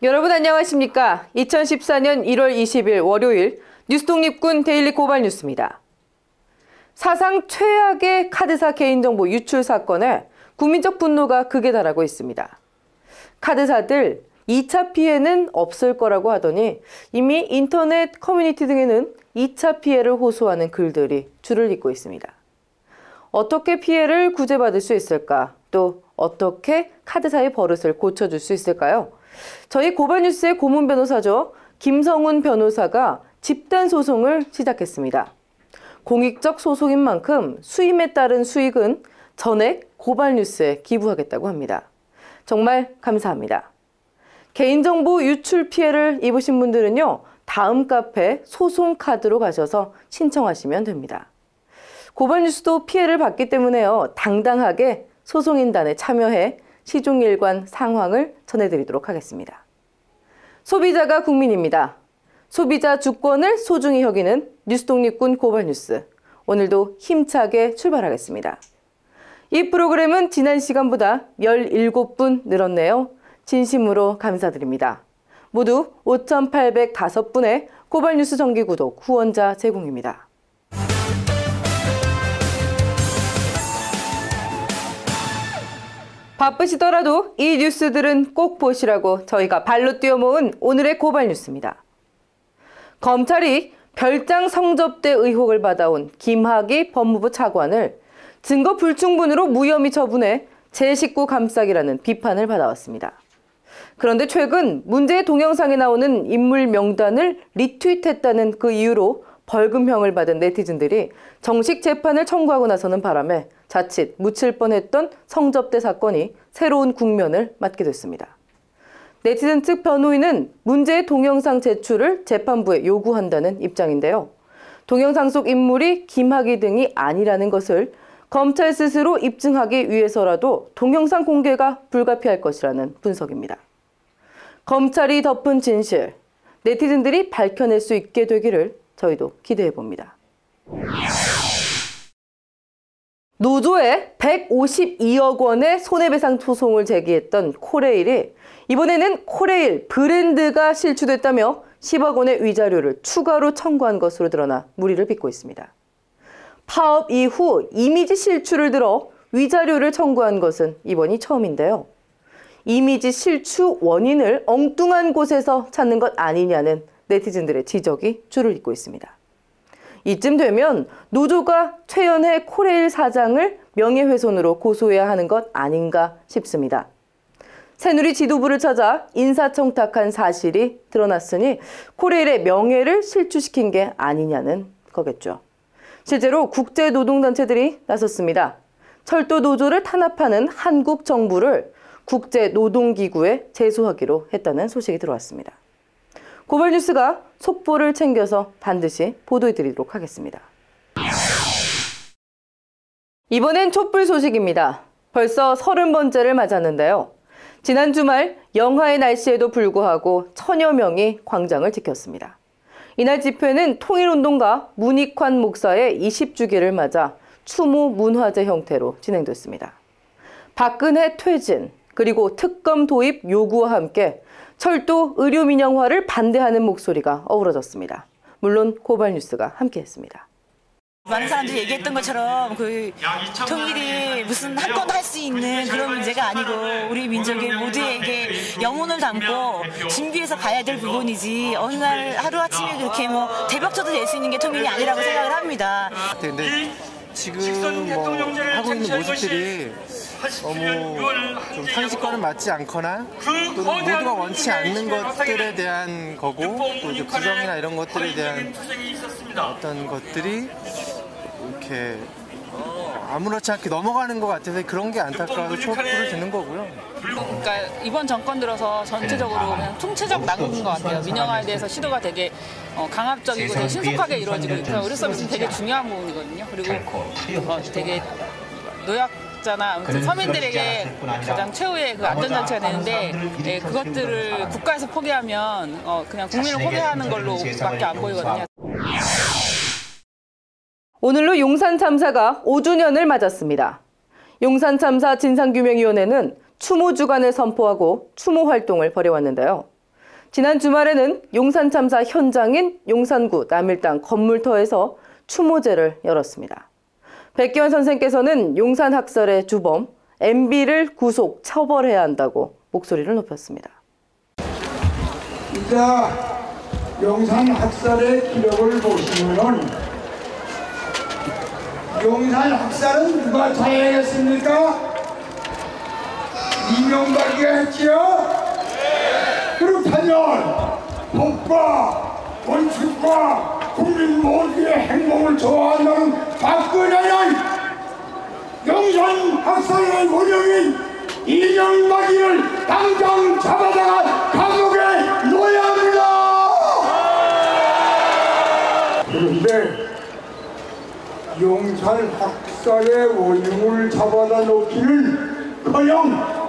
여러분 안녕하십니까? 2014년 1월 20일 월요일 뉴스독립군 데일리 고발 뉴스입니다. 사상 최악의 카드사 개인정보 유출 사건에 국민적 분노가 극에 달하고 있습니다. 카드사들 2차 피해는 없을 거라고 하더니 이미 인터넷 커뮤니티 등에는 2차 피해를 호소하는 글들이 줄을 잇고 있습니다. 어떻게 피해를 구제받을 수 있을까? 또 어떻게 카드사의 버릇을 고쳐줄 수 있을까요? 저희 고발뉴스의 고문 변호사죠. 김성훈 변호사가 집단 소송을 시작했습니다. 공익적 소송인 만큼 수임에 따른 수익은 전액 고발뉴스에 기부하겠다고 합니다. 정말 감사합니다. 개인정보 유출 피해를 입으신 분들은요, 다음 카페 소송카드로 가셔서 신청하시면 됩니다. 고발뉴스도 피해를 받기 때문에요, 당당하게 소송인단에 참여해 시종일관 상황을 전해드리도록 하겠습니다. 소비자가 국민입니다. 소비자 주권을 소중히 여기는 뉴스독립군 고발뉴스. 오늘도 힘차게 출발하겠습니다. 이 프로그램은 지난 시간보다 17분 늘었네요. 진심으로 감사드립니다. 모두 5,805분의 고발뉴스 정기구독 후원자 제공입니다. 바쁘시더라도 이 뉴스들은 꼭 보시라고 저희가 발로 뛰어 모은 오늘의 고발 뉴스입니다. 검찰이 별장 성접대 의혹을 받아온 김학의 법무부 차관을 증거 불충분으로 무혐의 처분해 제 식구 감싸기라는 비판을 받아왔습니다. 그런데 최근 문제의 동영상에 나오는 인물 명단을 리트윗했다는 그 이유로 벌금형을 받은 네티즌들이 정식 재판을 청구하고 나서는 바람에 자칫 묻힐 뻔했던 성접대 사건이 새로운 국면을 맞게 됐습니다. 네티즌 측 변호인은 문제의 동영상 제출을 재판부에 요구한다는 입장인데요. 동영상 속 인물이 김학의 등이 아니라는 것을 검찰 스스로 입증하기 위해서라도 동영상 공개가 불가피할 것이라는 분석입니다. 검찰이 덮은 진실, 네티즌들이 밝혀낼 수 있게 되기를 저희도 기대해 봅니다. 노조에 152억 원의 손해배상 소송을 제기했던 코레일이 이번에는 코레일 브랜드가 실추됐다며 10억 원의 위자료를 추가로 청구한 것으로 드러나 물의를 빚고 있습니다. 파업 이후 이미지 실추를 들어 위자료를 청구한 것은 이번이 처음인데요. 이미지 실추 원인을 엉뚱한 곳에서 찾는 것 아니냐는 네티즌들의 지적이 줄을 잇고 있습니다. 이쯤 되면 노조가 최연해 코레일 사장을 명예훼손으로 고소해야 하는 것 아닌가 싶습니다. 새누리 지도부를 찾아 인사청탁한 사실이 드러났으니 코레일의 명예를 실추시킨 게 아니냐는 거겠죠. 실제로 국제노동단체들이 나섰습니다. 철도 노조를 탄압하는 한국 정부를 국제노동기구에 제소하기로 했다는 소식이 들어왔습니다. 고발뉴스가 속보를 챙겨서 반드시 보도해드리도록 하겠습니다. 이번엔 촛불 소식입니다. 벌써 30번째를 맞았는데요. 지난 주말 영하의 날씨에도 불구하고 천여 명이 광장을 지켰습니다. 이날 집회는 통일운동가 문익환 목사의 20주기를 맞아 추모 문화제 형태로 진행됐습니다. 박근혜 퇴진, 그리고 특검 도입 요구와 함께 철도 의료 민영화를 반대하는 목소리가 어우러졌습니다. 물론 고발뉴스가 함께했습니다. 많은 사람들이 얘기했던 것처럼 그 통일이 무슨 한 건 할 수 있는 그런 문제가 아니고 우리 민족의 모두에게 영혼을 담고 준비해서 가야 될 부분이지 어느 날 하루아침에 그렇게 대박쳐도 낼 수 있는 게 통일이 아니라고 생각을 합니다. 근데 지금 하고 있는 모습들이 너무 좀 상식과는 맞지 않거나 또는 모두가 원치 않는 것들에 대한 거고 또 이제 부정이나 이런 것들에 대한 어떤 것들이 이렇게 아무렇지 않게 넘어가는 것 같아서 그런 게 안타까워서 촛불을 드는 거고요. 그러니까 이번 정권 들어서 전체적으로 그냥 총체적 낙오인 것 같아요. 민영화에 대해서 시도가 되게 강압적이고 되게 신속하게 이루어지고 있고요. 의료 서비스는 되게 중요한 부분이거든요. 그리고 되게 노약자나 아무튼 서민들에게 가장 최후의 그 안전장치가 되는데 그것들을 국가에서 포기하면 그냥 국민을 포기하는 걸로밖에 안 보이거든요. 오늘로 용산 참사가 5주년을 맞았습니다. 용산 참사 진상규명위원회는 추모 주간을 선포하고 추모 활동을 벌여왔는데요. 지난 주말에는 용산 참사 현장인 용산구 남일당 건물터에서 추모제를 열었습니다. 백기환 선생께서는 용산 학살의 주범 MB를 구속 처벌해야 한다고 목소리를 높였습니다. 이제 용산 학살의 기록을 보시면은 용산 학살은 누가 자행했습니까? 이명박이 했지요? 그렇다면 법과 원칙과 국민 모두의 행복을 좋아한다는 박근혜는 용산 학살의 원흉인 이명박이를 당장 잡아다가 감옥에 넣어야 합니다. 그런데 용산 학살의 원흉을 잡아다 놓기는커녕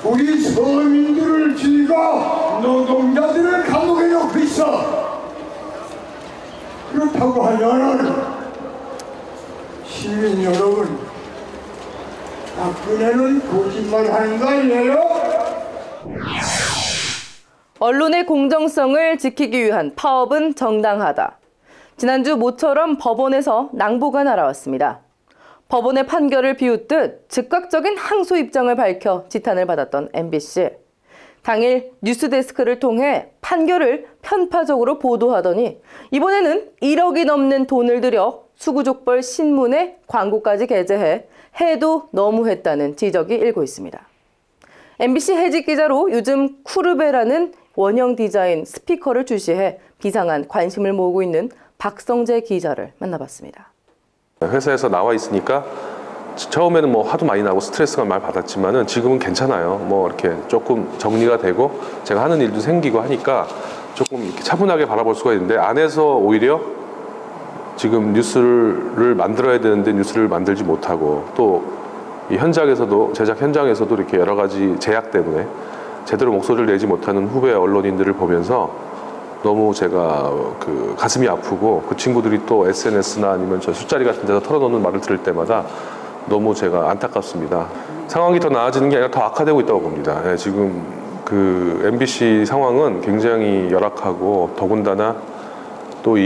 우리 서민들을 죽이고 노동자들을 감옥에 넣고 있어. 그렇다고 하면은 시민 여러분, 박근혜는 거짓말하는 거 아니에요? 언론의 공정성을 지키기 위한 파업은 정당하다. 지난주 모처럼 법원에서 낭보가 날아왔습니다. 법원의 판결을 비웃듯 즉각적인 항소 입장을 밝혀 지탄을 받았던 MBC. 당일 뉴스데스크를 통해 판결을 편파적으로 보도하더니 이번에는 1억이 넘는 돈을 들여 수구족벌 신문에 광고까지 게재해 해도 너무했다는 지적이 일고 있습니다. MBC 해직 기자로 요즘 쿠르베라는 원형 디자인 스피커를 출시해 비상한 관심을 모으고 있는 박성재 기자를 만나봤습니다. 회사에서 나와 있으니까 처음에는 뭐 화도 많이 나고 스트레스가 많이 받았지만은 지금은 괜찮아요. 뭐 이렇게 조금 정리가 되고 제가 하는 일도 생기고 하니까 조금 이렇게 차분하게 바라볼 수가 있는데, 안에서 오히려 지금 뉴스를 만들어야 되는데 뉴스를 만들지 못하고, 또 이 현장에서도, 제작 현장에서도 이렇게 여러 가지 제약 때문에 제대로 목소리를 내지 못하는 후배 언론인들을 보면서 너무 제가 가슴이 아프고, 그 친구들이 또 SNS나 아니면 저 술자리 같은 데서 털어놓는 말을 들을 때마다 너무 제가 안타깝습니다. 상황이 더 나아지는 게 아니라 더 악화되고 있다고 봅니다. 네, 지금 MBC 상황은 굉장히 열악하고, 더군다나 또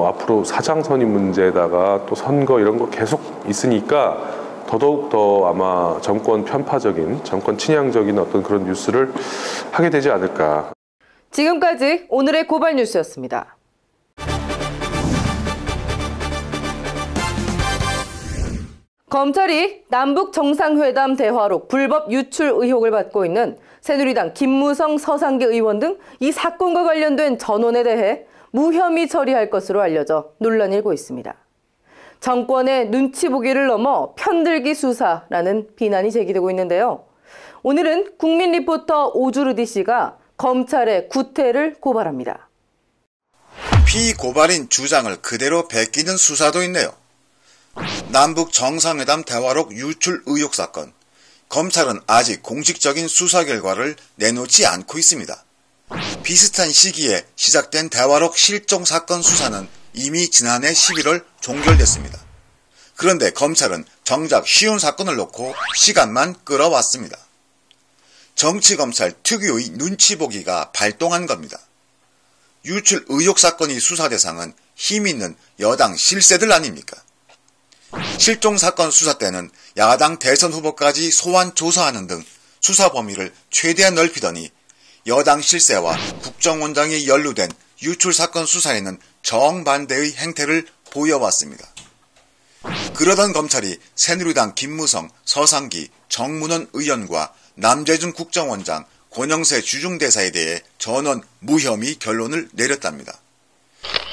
앞으로 사장 선임 문제에다가 또 선거 이런 거 계속 있으니까 더더욱 더 아마 정권 편파적인, 정권 친향적인 어떤 그런 뉴스를 하게 되지 않을까. 지금까지 오늘의 고발 뉴스였습니다. 검찰이 남북 정상회담 대화록 불법 유출 의혹을 받고 있는 새누리당 김무성, 서상기 의원 등 이 사건과 관련된 전원에 대해 무혐의 처리할 것으로 알려져 논란이 일고 있습니다. 정권의 눈치 보기를 넘어 편들기 수사라는 비난이 제기되고 있는데요. 오늘은 국민 리포터 오주르디 씨가 검찰의 구태를 고발합니다. 피고발인 주장을 그대로 베끼는 수사도 있네요. 남북 정상회담 대화록 유출 의혹 사건. 검찰은 아직 공식적인 수사 결과를 내놓지 않고 있습니다. 비슷한 시기에 시작된 대화록 실종 사건 수사는 이미 지난해 11월 종결됐습니다. 그런데 검찰은 정작 쉬운 사건을 놓고 시간만 끌어왔습니다. 정치검찰 특유의 눈치 보기가 발동한 겁니다. 유출 의혹 사건이 수사 대상은 힘 있는 여당 실세들 아닙니까? 실종 사건 수사 때는 야당 대선 후보까지 소환 조사하는 등 수사 범위를 최대한 넓히더니 여당 실세와 국정원장이 연루된 유출 사건 수사에는 정반대의 행태를 보여왔습니다. 그러던 검찰이 새누리당 김무성, 서상기, 정문원 의원과 남재준 국정원장, 권영세 주중대사에 대해 전원 무혐의 결론을 내렸답니다.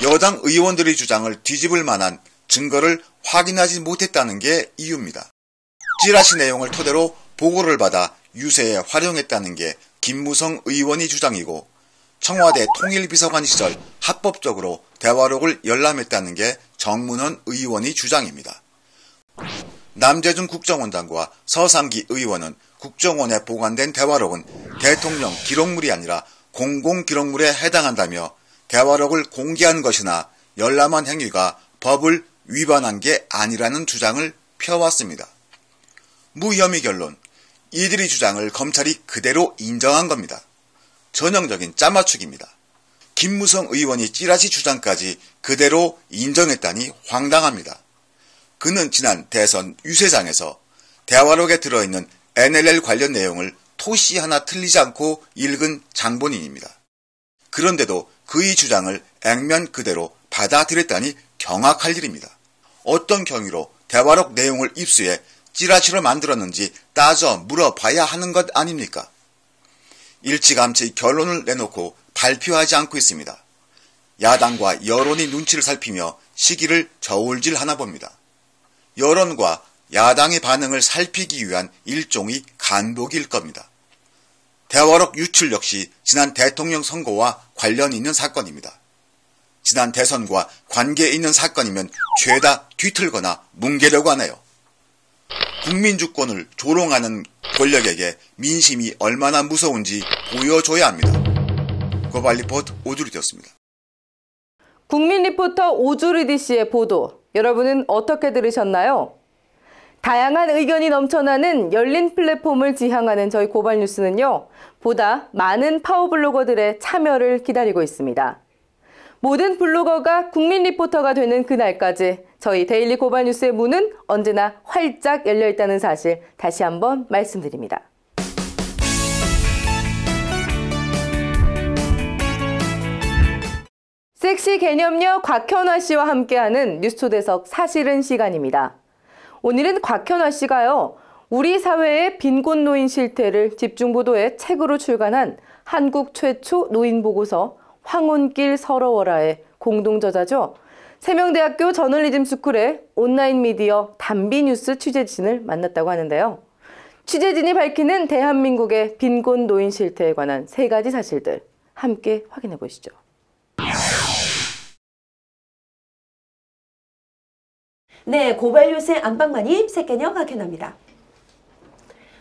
여당 의원들의 주장을 뒤집을 만한 증거를 확인하지 못했다는 게 이유입니다. 찌라시 내용을 토대로 보고를 받아 유세에 활용했다는 게 김무성 의원이 주장이고, 청와대 통일비서관 시절 합법적으로 대화록을 열람했다는 게 정문원 의원이 주장입니다. 남재준 국정원장과 서상기 의원은 국정원에 보관된 대화록은 대통령 기록물이 아니라 공공기록물에 해당한다며 대화록을 공개한 것이나 열람한 행위가 법을 위반한 게 아니라는 주장을 펴왔습니다. 무혐의 결론. 이들의 주장을 검찰이 그대로 인정한 겁니다. 전형적인 짜맞추기입니다. 김무성 의원이 찌라시 주장까지 그대로 인정했다니 황당합니다. 그는 지난 대선 유세장에서 대화록에 들어있는 NLL 관련 내용을 토시 하나 틀리지 않고 읽은 장본인입니다. 그런데도 그의 주장을 액면 그대로 받아들였다니 경악할 일입니다. 어떤 경위로 대화록 내용을 입수해 찌라시로 만들었는지 따져 물어봐야 하는 것 아닙니까? 일찌감치 결론을 내놓고 발표하지 않고 있습니다. 야당과 여론이 눈치를 살피며 시기를 저울질하나 봅니다. 여론과 야당의 반응을 살피기 위한 일종의 간복일 겁니다. 대화록 유출 역시 지난 대통령 선거와 관련 있는 사건입니다. 지난 대선과 관계 있는 사건이면 죄다 뒤틀거나 뭉개려고 하네요. 국민 주권을 조롱하는 권력에게 민심이 얼마나 무서운지 보여줘야 합니다. 고발 리포트 오주리였습니다. 국민 리포터 오주리디 씨의 보도, 여러분은 어떻게 들으셨나요? 다양한 의견이 넘쳐나는 열린 플랫폼을 지향하는 저희 고발 뉴스는요, 보다 많은 파워블로거들의 참여를 기다리고 있습니다. 모든 블로거가 국민 리포터가 되는 그날까지 저희 데일리 고발 뉴스의 문은 언제나 활짝 열려 있다는 사실 다시 한번 말씀드립니다. 섹시 개념녀 곽현화 씨와 함께하는 뉴스초대석 사실은 시간입니다. 오늘은 곽현화 씨가요, 우리 사회의 빈곤 노인 실태를 집중보도해 책으로 출간한 한국 최초 노인 보고서 황혼길 서러워라의 공동저자죠. 세명대학교 저널리즘 스쿨의 온라인 미디어 담비뉴스 취재진을 만났다고 하는데요. 취재진이 밝히는 대한민국의 빈곤 노인 실태에 관한 3가지 사실들 함께 확인해 보시죠. 네, 고발뉴스의 안방마님 색개녀 곽현아입니다.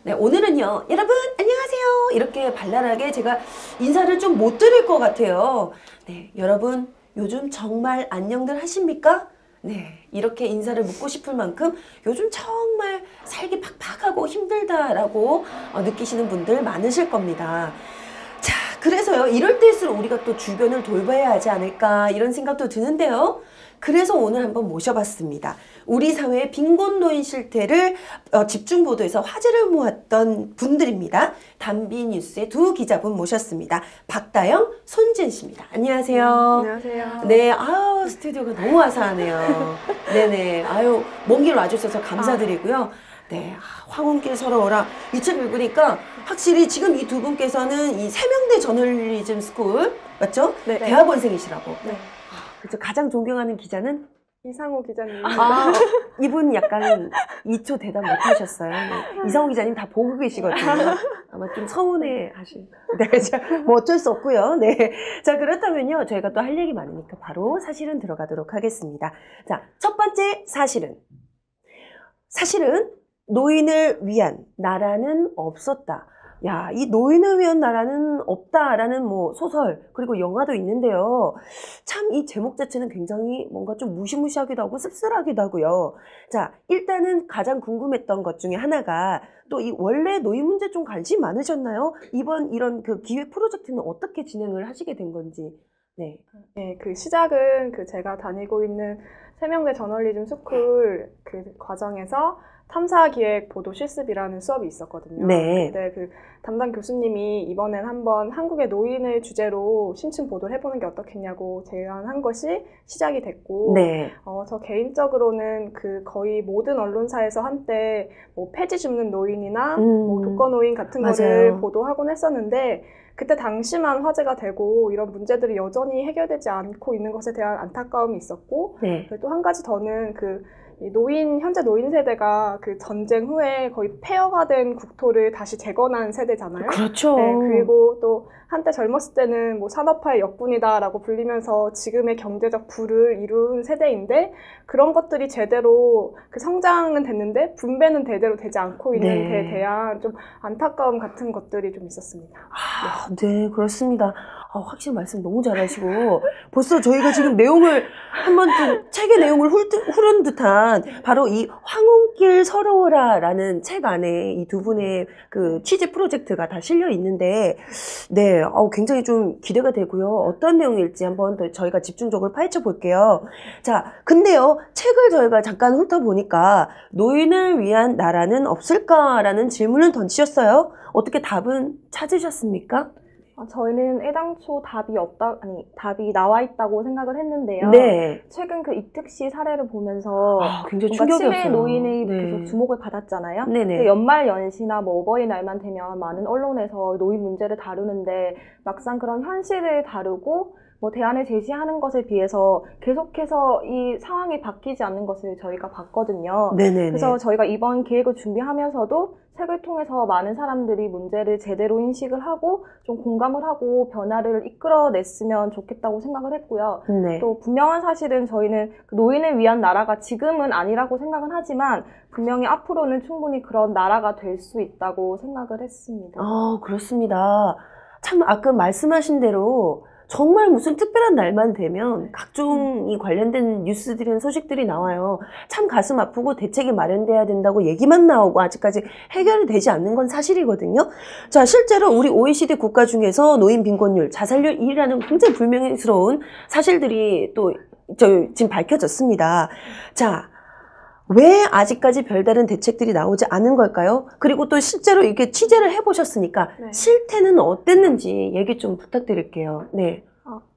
네, 오늘은요, 여러분 안녕하세요 이렇게 발랄하게 제가 인사를 좀 못 드릴 것 같아요. 네, 여러분 요즘 정말 안녕들 하십니까? 네, 이렇게 인사를 묻고 싶을 만큼 요즘 정말 살기 팍팍하고 힘들다라고 느끼시는 분들 많으실 겁니다. 자, 그래서요, 이럴 때일수록 우리가 또 주변을 돌봐야 하지 않을까 이런 생각도 드는데요. 그래서 오늘 한번 모셔봤습니다. 우리 사회의 빈곤 노인 실태를 집중 보도해서 화제를 모았던 분들입니다. 담비뉴스의 2 기자분 모셨습니다. 박다영, 손진 씨입니다. 안녕하세요. 안녕하세요. 네, 아유 스튜디오가 너무 화사하네요. 네네, 아유 먼 길 와주셔서 감사드리고요. 네, 황혼길 서러워라. 이 책 읽으니까 확실히 지금 이 2분께서는 이 세명대 저널리즘 스쿨 맞죠? 네. 대학원생이시라고. 네. 그렇죠. 가장 존경하는 기자는 이상호 기자님. 아, 이분 약간 2초 대답 못 하셨어요. 네. 이상호 기자님 다 보고 계시거든요. 아마 좀 서운해 하실. 네, 자, 뭐 어쩔 수 없고요. 네. 자, 그렇다면요. 저희가 또 할 얘기 많으니까 바로 사실은 들어가도록 하겠습니다. 자, 첫 번째 사실은 노인을 위한 나라는 없었다. 야, 이 노인을 위한 나라는 없다라는 뭐 소설 그리고 영화도 있는데요. 참 이 제목 자체는 굉장히 뭔가 좀 무시무시하기도 하고 씁쓸하기도 하고요. 자, 일단은 가장 궁금했던 것 중에 하나가 또 이 원래 노인 문제 좀 관심 많으셨나요? 이번 이런 그 기획 프로젝트는 어떻게 진행을 하시게 된 건지. 네. 네, 그 시작은 그 제가 다니고 있는 세명대 저널리즘 스쿨 그 과정에서 탐사기획 보도 실습이라는 수업이 있었거든요. 네. 근데 그 담당 교수님이 이번엔 한번 한국의 노인을 주제로 심층 보도를 해보는 게 어떻겠냐고 제안한 것이 시작이 됐고, 네. 저 개인적으로는 그 거의 모든 언론사에서 한때 뭐 폐지 줍는 노인이나 뭐 독거 노인 같은 맞아요. 거를 보도하곤 했었는데, 그때 당시만 화제가 되고 이런 문제들이 여전히 해결되지 않고 있는 것에 대한 안타까움이 있었고, 네. 또 한 가지 더는 현재 노인 세대가 그 전쟁 후에 거의 폐허가 된 국토를 다시 재건한 세대잖아요. 그렇죠. 네, 그리고 또 한때 젊었을 때는 뭐 산업화의 역군이다라고 불리면서 지금의 경제적 부를 이룬 세대인데, 그런 것들이 제대로 그 성장은 됐는데 분배는 제대로 되지 않고 있는 네. 데에 대한 좀 안타까움 같은 것들이 좀 있었습니다. 아, 네, 그렇습니다. 확실히 말씀 너무 잘하시고 벌써 저희가 지금 내용을 한번 좀 책의 내용을 후른 듯한 하지만 바로 이 황혼길 서러워라라는 책 안에 이 두 분의 그 취재 프로젝트가 다 실려 있는데 네, 굉장히 좀 기대가 되고요. 어떤 내용일지 한번 더 저희가 집중적으로 파헤쳐 볼게요. 자, 근데요, 책을 저희가 잠깐 훑어보니까 노인을 위한 나라는 없을까라는 질문을 던지셨어요. 어떻게 답은 찾으셨습니까? 저희는 애당초 답이 나와 있다고 생각을 했는데요. 네. 최근 그 이특 씨 사례를 보면서 굉장히 뭔가 충격이었어요. 치매 노인이 네. 계속 주목을 받았잖아요. 네네. 근데 연말 연시나 뭐 어버이날만 되면 많은 언론에서 노인 문제를 다루는데 막상 그런 현실을 다루고 뭐 대안을 제시하는 것에 비해서 계속해서 이 상황이 바뀌지 않는 것을 저희가 봤거든요. 네네네. 그래서 저희가 이번 계획을 준비하면서도 책을 통해서 많은 사람들이 문제를 제대로 인식을 하고 좀 공감을 하고 변화를 이끌어냈으면 좋겠다고 생각을 했고요. 네. 또 분명한 사실은 저희는 그 노인을 위한 나라가 지금은 아니라고 생각은 하지만 분명히 앞으로는 충분히 그런 나라가 될 수 있다고 생각을 했습니다. 그렇습니다. 참 아까 말씀하신 대로 정말 무슨 특별한 날만 되면 각종 이 관련된 뉴스들이나 소식들이 나와요. 참 가슴 아프고 대책이 마련돼야 된다고 얘기만 나오고 아직까지 해결이 되지 않는 건 사실이거든요. 자, 실제로 우리 OECD 국가 중에서 노인 빈곤율, 자살률 1위라는 굉장히 불명예스러운 사실들이 또 지금 밝혀졌습니다. 자, 왜 아직까지 별다른 대책들이 나오지 않은 걸까요? 그리고 또 실제로 이렇게 취재를 해보셨으니까 네. 실태는 어땠는지 얘기 좀 부탁드릴게요. 네.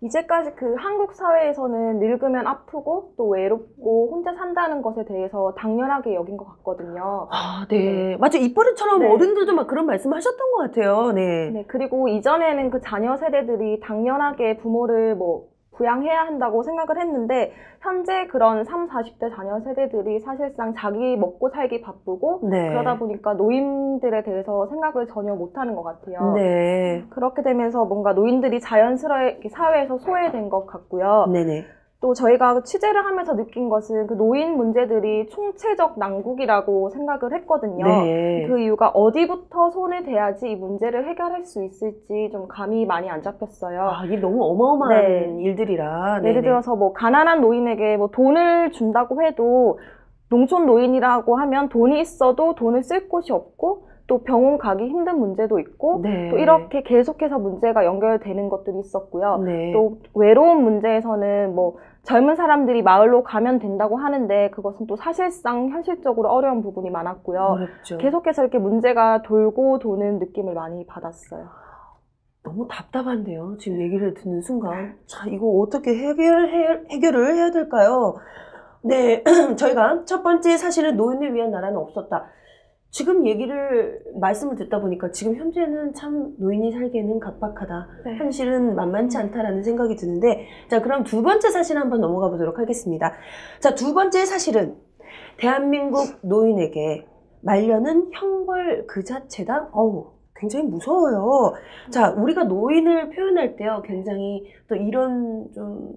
이제까지 그 한국 사회에서는 늙으면 아프고 또 외롭고 혼자 산다는 것에 대해서 당연하게 여긴 것 같거든요. 네. 맞아. 입버릇처럼 네. 어른들도 막 그런 말씀 하셨던 것 같아요. 네. 네, 그리고 이전에는 그 자녀 세대들이 당연하게 부모를 뭐 부양해야 한다고 생각을 했는데 현재 그런 30, 40대 자녀 세대들이 사실상 자기 먹고 살기 바쁘고 네. 그러다 보니까 노인들에 대해서 생각을 전혀 못하는 것 같아요. 네. 그렇게 되면서 뭔가 노인들이 자연스럽게 사회에서 소외된 것 같고요. 네네. 또 저희가 취재를 하면서 느낀 것은 그 노인 문제들이 총체적 난국이라고 생각을 했거든요. 네. 그 이유가 어디부터 손을 대야지 이 문제를 해결할 수 있을지 좀 감이 많이 안 잡혔어요. 이게 너무 어마어마한 네. 일들이라. 예를 들어서 뭐 가난한 노인에게 뭐 돈을 준다고 해도 농촌 노인이라고 하면 돈이 있어도 돈을 쓸 곳이 없고 또 병원 가기 힘든 문제도 있고 네. 또 이렇게 계속해서 문제가 연결되는 것들이 있었고요. 네. 또 외로운 문제에서는 뭐 젊은 사람들이 마을로 가면 된다고 하는데 그것은 또 사실상 현실적으로 어려운 부분이 많았고요. 어렵죠. 계속해서 이렇게 문제가 돌고 도는 느낌을 많이 받았어요. 너무 답답한데요. 지금 얘기를 듣는 순간. 자, 이거 어떻게 해결을 해야 될까요? 네, 저희가 첫 번째 사실은 노인을 위한 나라는 없었다. 지금 말씀을 듣다 보니까 지금 현재는 참 노인이 살기에는 각박하다. 네. 현실은 만만치 않다라는 생각이 드는데, 자, 그럼 두 번째 사실 한번 넘어가 보도록 하겠습니다. 자, 두 번째 사실은 대한민국 노인에게 말년은 형벌 그 자체다? 굉장히 무서워요. 자, 우리가 노인을 표현할 때요, 굉장히 또 이런 좀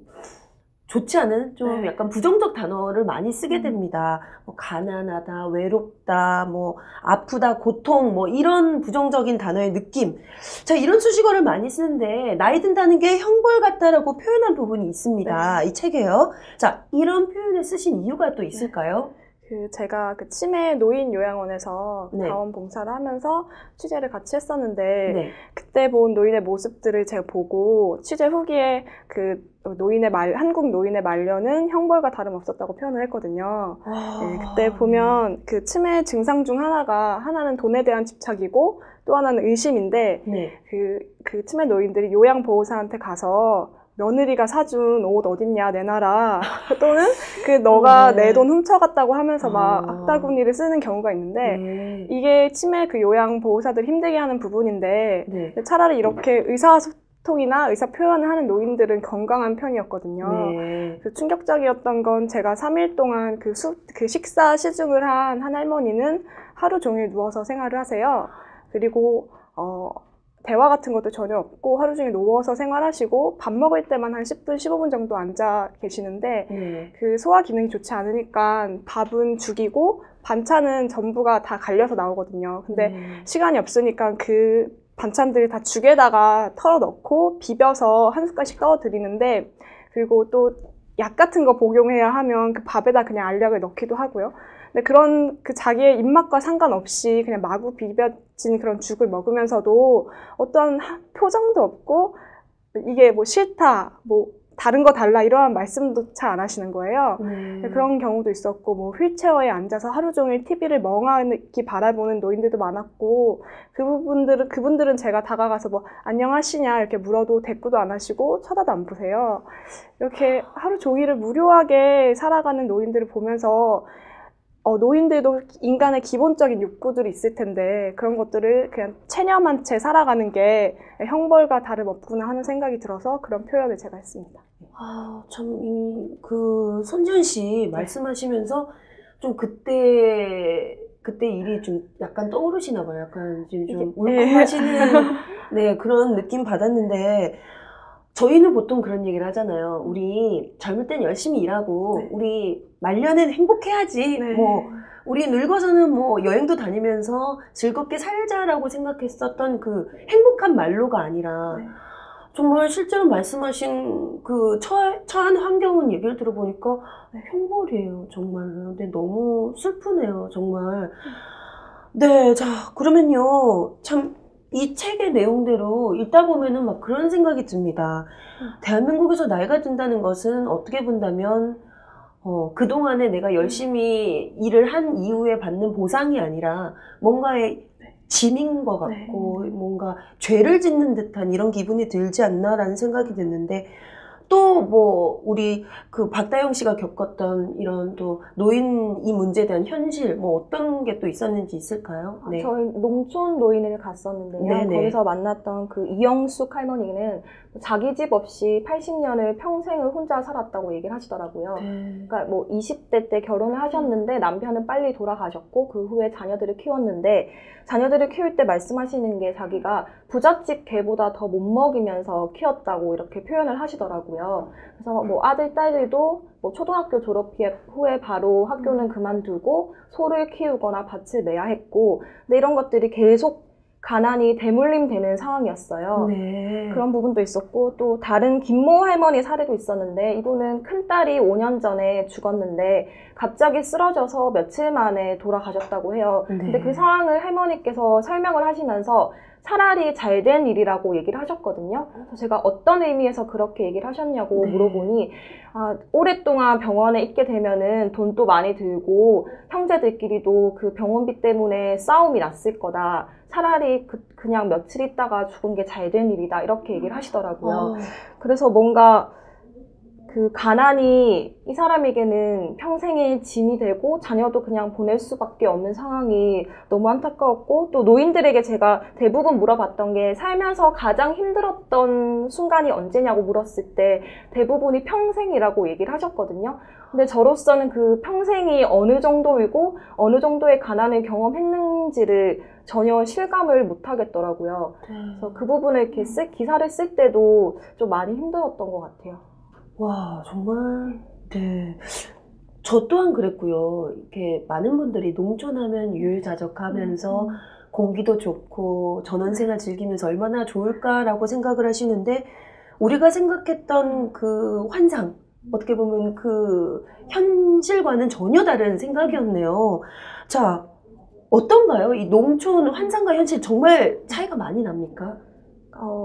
좋지 않은 좀 네. 약간 부정적 단어를 많이 쓰게 됩니다. 뭐 가난하다, 외롭다, 뭐 아프다, 고통, 뭐 이런 부정적인 단어의 느낌. 자, 이런 수식어를 많이 쓰는데 나이 든다는 게 형벌 같다라고 표현한 부분이 있습니다. 네. 이 책에요. 자, 이런 표현을 쓰신 이유가 또 있을까요? 제가 그 치매 노인 요양원에서 네. 자원봉사를 하면서 취재를 같이 했었는데 네. 그때 본 노인의 모습들을 제가 보고 취재 후기에 그 한국 노인의 말년은 형벌과 다름없었다고 표현을 했거든요. 네, 그때 보면 그 치매 증상 중 하나는 돈에 대한 집착이고 또 하나는 의심인데 네. 그 치매 노인들이 요양보호사한테 가서 며느리가 사준 옷 어딨냐 내놔라 또는 너가 내 돈 훔쳐갔다고 하면서 막 악다구니를 쓰는 경우가 있는데 이게 치매 그 요양보호사들 힘들게 하는 부분인데 네. 차라리 이렇게 의사소통이나 의사 표현을 하는 노인들은 건강한 편이었거든요. 네. 충격적이었던 건 제가 3일 동안 그 식사 시중을 한 할머니는 하루 종일 누워서 생활을 하세요. 그리고 대화 같은 것도 전혀 없고 하루 종일 누워서 생활하시고 밥 먹을 때만 한 10분, 15분 정도 앉아 계시는데 그 소화 기능이 좋지 않으니까 밥은 죽이고 반찬은 전부가 다 갈려서 나오거든요. 근데 시간이 없으니까 그 반찬들을 다 죽에다가 털어 넣고 비벼서 한 숟갈씩 떠 드리는데 그리고 또 약 같은 거 복용해야 하면 그 밥에다 그냥 알약을 넣기도 하고요. 근데 그런 그 자기의 입맛과 상관없이 그냥 마구 비벼진 그런 죽을 먹으면서도 어떤 표정도 없고 이게 뭐 싫다, 뭐 다른 거 달라 이러한 말씀도 잘 안 하시는 거예요. 그런 경우도 있었고 뭐 휠체어에 앉아서 하루 종일 TV를 멍하니 바라보는 노인들도 많았고 그분들은 제가 다가가서 뭐 안녕하시냐 이렇게 물어도 대꾸도 안 하시고 쳐다도 안 보세요. 이렇게 하루 종일을 무료하게 살아가는 노인들을 보면서 노인들도 인간의 기본적인 욕구들이 있을 텐데 그런 것들을 그냥 체념한 채 살아가는 게 형벌과 다름없구나 하는 생각이 들어서 그런 표현을 제가 했습니다. 참, 손지은 씨 말씀하시면서 좀 그때 일이 좀 약간 떠오르시나 봐요. 약간 지금 좀 울컥하시는 네, 그런 느낌 받았는데 저희는 보통 그런 얘기를 하잖아요. 우리 젊을 땐 열심히 일하고 우리 말년엔 행복해야지. 뭐 우리 늙어서는 뭐 여행도 다니면서 즐겁게 살자라고 생각했었던 그 행복한 말로가 아니라 정말 실제로 말씀하신 그 처한 환경은 얘기를 들어보니까 형벌이에요. 정말로. 근데 너무 슬프네요. 정말. 네, 자 그러면요. 참 이 책의 내용대로 읽다 보면은 막 그런 생각이 듭니다. 대한민국에서 나이가 든다는 것은 어떻게 본다면 그동안에 내가 열심히 일을 한 이후에 받는 보상이 아니라 뭔가의 짐인 것 같고 뭔가 죄를 짓는 듯한 이런 기분이 들지 않나라는 생각이 드는데 또 뭐 우리 그 박다영 씨가 겪었던 이런 또 노인 이 문제에 대한 현실 뭐 어떤 게 또 있었는지 있을까요? 네. 저희 농촌 노인을 갔었는데요. 거기서 만났던 그 이영숙 할머니는 자기 집 없이 80년을 평생을 혼자 살았다고 얘기를 하시더라고요. 그러니까 뭐 20대 때 결혼을 하셨는데 남편은 빨리 돌아가셨고 그 후에 자녀들을 키웠는데 자녀들을 키울 때 말씀하시는 게 자기가 부잣집 개보다 더 못 먹이면서 키웠다고 이렇게 표현을 하시더라고요. 그래서 뭐 아들, 딸들도 뭐 초등학교 졸업 후에 바로 학교는 그만두고 소를 키우거나 밭을 매야 했고 근데 이런 것들이 계속 가난이 대물림되는 상황이었어요. 그런 부분도 있었고 또 다른 김모 할머니 사례도 있었는데 이분은 큰딸이 5년 전에 죽었는데 갑자기 쓰러져서 며칠 만에 돌아가셨다고 해요. 근데 그 상황을 할머니께서 설명을 하시면서 차라리 잘된 일이라고 얘기를 하셨거든요. 그래서 제가 어떤 의미에서 그렇게 얘기를 하셨냐고 물어보니 오랫동안 병원에 있게 되면은 돈도 많이 들고 형제들끼리도 그 병원비 때문에 싸움이 났을 거다. 차라리 그냥 며칠 있다가 죽은 게 잘된 일이다. 이렇게 얘기를 하시더라고요. 그래서 뭔가 그 가난이 이 사람에게는 평생의 짐이 되고 자녀도 그냥 보낼 수밖에 없는 상황이 너무 안타까웠고 또 노인들에게 제가 대부분 물어봤던 게 살면서 가장 힘들었던 순간이 언제냐고 물었을 때 대부분이 평생이라고 얘기를 하셨거든요. 근데 저로서는 그 평생이 어느 정도이고 어느 정도의 가난을 경험했는지를 전혀 실감을 못 하겠더라고요. 그래서 그 부분을 이렇게 기사를 쓸 때도 좀 많이 힘들었던 것 같아요. 와, 정말, 네. 저 또한 그랬고요. 이렇게 많은 분들이 농촌하면 유유자적하면서 공기도 좋고 전원생활 즐기면서 얼마나 좋을까라고 생각을 하시는데 우리가 생각했던 그 환상, 어떻게 보면 그 현실과는 전혀 다른 생각이었네요. 자, 어떤가요? 이 농촌 환상과 현실 정말 차이가 많이 납니까?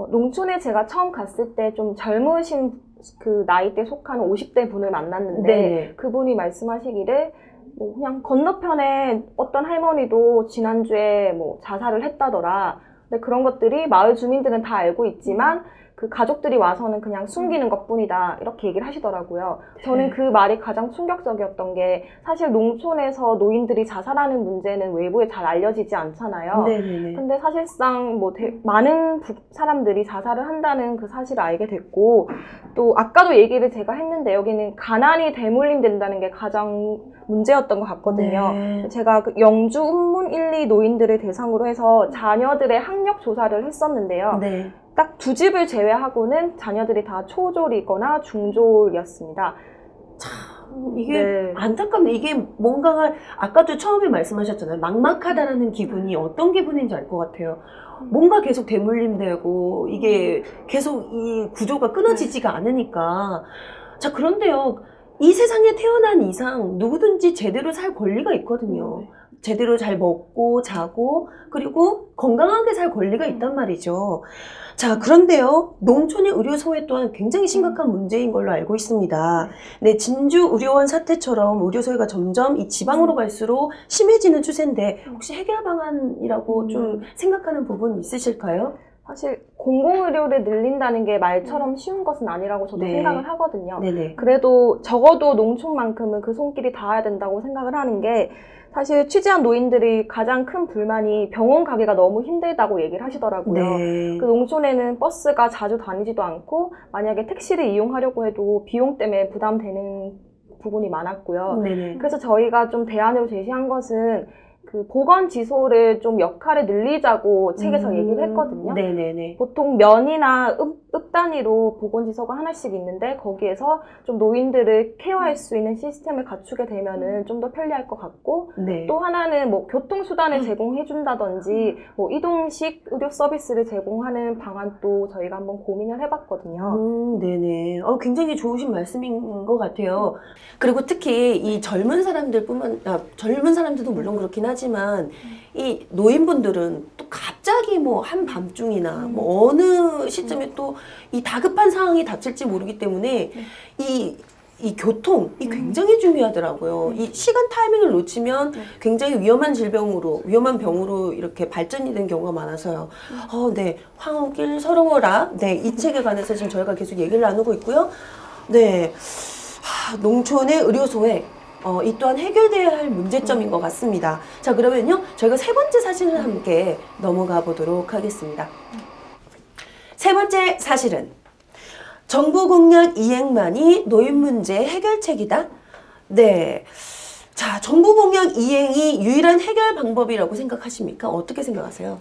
농촌에 제가 처음 갔을 때 좀 젊으신 그 나이대 속한 50대 분을 만났는데 그분이 말씀하시기를 뭐 그냥 건너편에 어떤 할머니도 지난주에 뭐 자살을 했다더라. 근데 그런 것들이 마을 주민들은 다 알고 있지만 그 가족들이 와서는 그냥 숨기는 것뿐이다. 이렇게 얘기를 하시더라고요. 저는 그 말이 가장 충격적이었던 게 사실 농촌에서 노인들이 자살하는 문제는 외부에 잘 알려지지 않잖아요. 근데 사실상 뭐 많은 사람들이 자살을 한다는 그 사실을 알게 됐고 또 아까도 얘기를 제가 했는데 여기는 가난이 대물림된다는 게 가장 문제였던 것 같거든요. 제가 그 영주 운문 1, 2 노인들을 대상으로 해서 자녀들의 학력 조사를 했었는데요. 딱 2집을 제외하고는 자녀들이 다 초졸이거나 중졸이었습니다. 참 이게 안타깝네. 이게 뭔가가 아까도 처음에 말씀하셨잖아요. 막막하다라는 기분이 어떤 기분인지 알 것 같아요. 뭔가 계속 대물림되고 이게 계속 이 구조가 끊어지지가 않으니까 자, 그런데요. 이 세상에 태어난 이상 누구든지 제대로 살 권리가 있거든요. 제대로 잘 먹고 자고 그리고 건강하게 살 권리가 있단 말이죠. 자, 그런데요. 농촌의 의료 소외 또한 굉장히 심각한 문제인 걸로 알고 있습니다. 네, 진주 의료원 사태처럼 의료 소외가 점점 이 지방으로 갈수록 심해지는 추세인데 혹시 해결 방안이라고 좀 생각하는 부분 있으실까요? 사실 공공의료를 늘린다는 게 말처럼 쉬운 것은 아니라고 저도 네. 생각을 하거든요. 네네. 그래도 적어도 농촌만큼은 그 손길이 닿아야 된다고 생각을 하는 게 사실 취재한 노인들이 가장 큰 불만이 병원 가기가 너무 힘들다고 얘기를 하시더라고요. 네. 그 농촌에는 버스가 자주 다니지도 않고 만약에 택시를 이용하려고 해도 비용 때문에 부담되는 부분이 많았고요. 네네. 그래서 저희가 좀 대안으로 제시한 것은 그 보건지소를 좀 역할을 늘리자고 책에서 얘기를 했거든요. 네네네. 보통 면이나 읍 단위로 보건지소가 하나씩 있는데 거기에서 좀 노인들을 케어할 수 있는 시스템을 갖추게 되면은 좀 더 편리할 것 같고 네. 또 하나는 뭐 교통수단을 제공해준다든지 뭐 이동식 의료 서비스를 제공하는 방안도 저희가 한번 고민을 해봤거든요. 네네. 굉장히 좋으신 말씀인 것 같아요. 그리고 특히 이 젊은 젊은 사람들도 물론 그렇긴 하지만 이 노인분들은 또 갑자기 뭐 한밤중이나 뭐 어느 시점에 또 이 다급한 상황이 닥칠지 모르기 때문에 이 교통이 굉장히 중요하더라고요. 이 시간 타이밍을 놓치면 굉장히 위험한 병으로 이렇게 발전이 된 경우가 많아서요. 네. 황길 서러워라. 네. 이 책에 관해서 지금 저희가 계속 얘기를 나누고 있고요. 네. 농촌의 의료소외. 이 또한 해결돼야 할 문제점인 것 같습니다. 자, 그러면요. 저희가 세 번째 사실을 함께 넘어가 보도록 하겠습니다. 세 번째 사실은 정부 공약 이행만이 노인 문제 해결책이다. 네. 자, 정부 공약 이행이 유일한 해결 방법이라고 생각하십니까? 어떻게 생각하세요?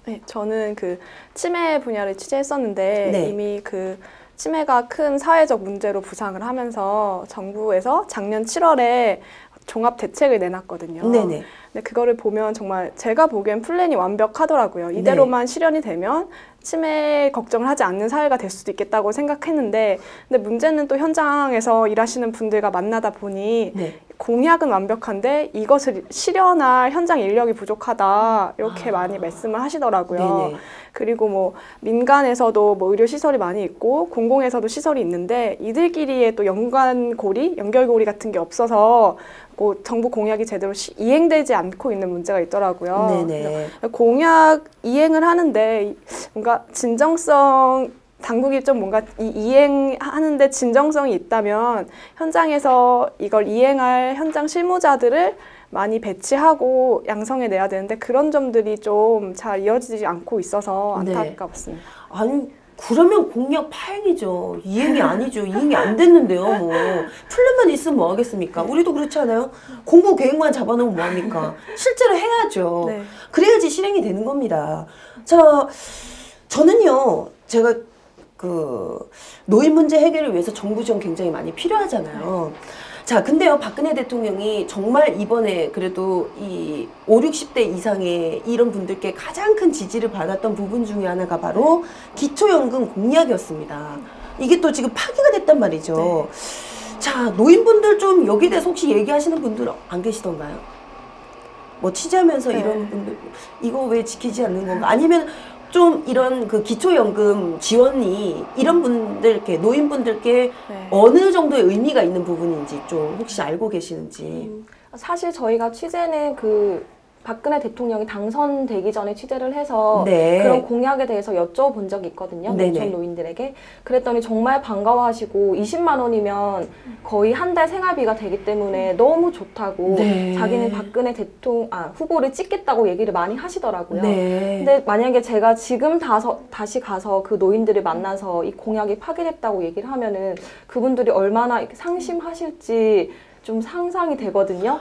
네, 저는 그 치매 분야를 취재했었는데 네. 이미 그 치매가 큰 사회적 문제로 부상을 하면서 정부에서 작년 7월에 종합 대책을 내놨거든요. 네네. 근데 그거를 보면 정말 제가 보기엔 플랜이 완벽하더라고요. 이대로만 실현이 되면 치매 걱정을 하지 않는 사회가 될 수도 있겠다고 생각했는데 근데 문제는 또 현장에서 일하시는 분들과 만나다 보니 공약은 완벽한데 이것을 실현할 현장 인력이 부족하다 이렇게 많이 말씀을 하시더라고요. 네네. 그리고 뭐 민간에서도 뭐 의료 시설이 많이 있고 공공에서도 시설이 있는데 이들끼리의 또 연결고리 같은 게 없어서 뭐 정부 공약이 제대로 이행되지 않고 있는 문제가 있더라고요. 네네. 공약 이행을 하는데 뭔가 당국이 좀 뭔가 이행하는데 진정성이 있다면 현장에서 이걸 이행할 현장 실무자들을 많이 배치하고 양성해내야 되는데 그런 점들이 좀 잘 이어지지 않고 있어서 안타깝습니다. 아니, 그러면 공약 파행이죠. 이행이 아니죠. 이행이 안 됐는데요. 뭐 플랜만 있으면 뭐 하겠습니까? 우리도 그렇지 않아요? 공부 계획만 잡아놓으면 뭐 합니까? 실제로 해야죠. 네. 그래야지 실행이 되는 겁니다. 자, 저는요. 제가 노인 문제 해결을 위해서 정부 지원 굉장히 많이 필요하잖아요. 자, 근데요, 박근혜 대통령이 정말 이번에 그래도 이 50, 60대 이상의 이런 분들께 가장 큰 지지를 받았던 부분 중에 하나가 바로 기초연금 공약이었습니다. 이게 또 지금 파기가 됐단 말이죠. 자, 노인분들 좀 여기에 대해서 혹시 얘기하시는 분들 안 계시던가요? 뭐 취재하면서 이런 분들, 이거 왜 지키지 않는 건가? 아니면 좀 이런 그 기초연금 지원이 이런 분들께, 노인분들께 어느 정도의 의미가 있는 부분인지 좀 혹시 알고 계시는지. 사실 저희가 취재는 박근혜 대통령이 당선되기 전에 취재를 해서 그런 공약에 대해서 여쭤본 적이 있거든요. 농촌 노인들에게. 그랬더니 정말 반가워하시고 20만 원이면 거의 한 달 생활비가 되기 때문에 너무 좋다고 자기는 박근혜 후보를 찍겠다고 얘기를 많이 하시더라고요. 근데 만약에 제가 지금 다시 가서 그 노인들을 만나서 이 공약이 파기됐다고 얘기를 하면은 그분들이 얼마나 이렇게 상심하실지 좀 상상이 되거든요.